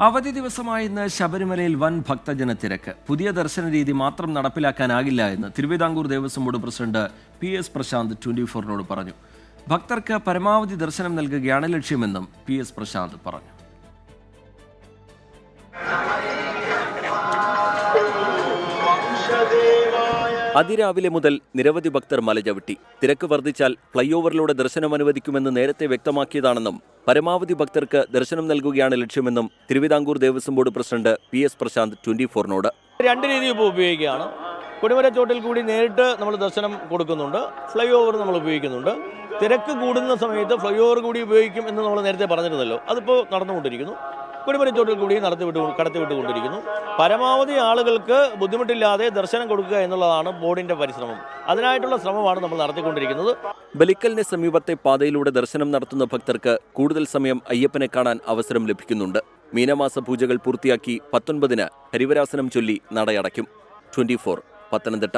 അവധി ദിവസമായ ഇന്ന് ശബരിമലയിൽ വൻ ഭക്തജന തിരക്ക്. പുതിയ ദർശന രീതി മാത്രം നടപ്പിലാക്കാനാകില്ല എന്ന് Thiruvithamkoor Devaswom board president PS Prashant 24 പറഞ്ഞു. ഭക്തർക്ക് പരമാവധി ദർശനം നൽകുകയാണ് ലക്ഷ്യമെന്നും PS പ്രശാന്ത് പറഞ്ഞു. അതിരാവിലെ മുതൽ നിരവധി ഭക്തർ മല ചവിട്ടി. തിരക്ക് വർദ്ധിച്ചാൽ ഫ്ലൈ ഓവറിലൂടെ ദർശനം അനുവദിക്കുമെന്ന് നേരത്തെ വ്യക്തമാക്കിയതാണെന്നും പരമാവധി ഭക്തർക്ക് ദർശനം നൽകുകയാണ് ലക്ഷ്യമെന്നും Thiruvithamkoor Devaswom board president PS Prashant 24 രണ്ട് രീതി ഇപ്പോൾ ഉപയോഗിക്കുകയാണ്. കൊടിമരച്ചോട്ടിൽ കൂടി നേരിട്ട് നമ്മൾ ദർശനം കൊടുക്കുന്നുണ്ട്, ഫ്ലൈ ഓവർ നമ്മൾ ഉപയോഗിക്കുന്നുണ്ട്. തിരക്ക് കൂടുന്ന സമയത്ത് ഫ്ലൈ ഓവർ കൂടി ഉപയോഗിക്കും എന്ന് നമ്മൾ നേരത്തെ പറഞ്ഞിരുന്നല്ലോ, അതിപ്പോൾ നടന്നുകൊണ്ടിരിക്കുന്നു. കൊടിമരച്ചോട്ടിൽ കൂടി കടത്തിവിട്ടുകൊണ്ടിരിക്കുന്നു. പരമാവധി ആളുകൾക്ക് ബുദ്ധിമുട്ടില്ലാതെ ദർശനം കൊടുക്കുക എന്നുള്ളതാണ് ബോർഡിന്റെ പരിശ്രമം. അതിനായിട്ടുള്ള ശ്രമമാണ് നമ്മൾ നടത്തിക്കൊണ്ടിരിക്കുന്നത്. ബലിക്കലിന് സമീപത്തെ പാതയിലൂടെ ദർശനം നടത്തുന്ന ഭക്തർക്ക് കൂടുതൽ സമയം അയ്യപ്പനെ കാണാൻ അവസരം ലഭിക്കുന്നുണ്ട്. മീനമാസ പൂജകൾ പൂർത്തിയാക്കി 19-ന് ഹരിവരാസനം ചൊല്ലി നടയടയ്ക്കും. 24 പത്തനംതിട്ട.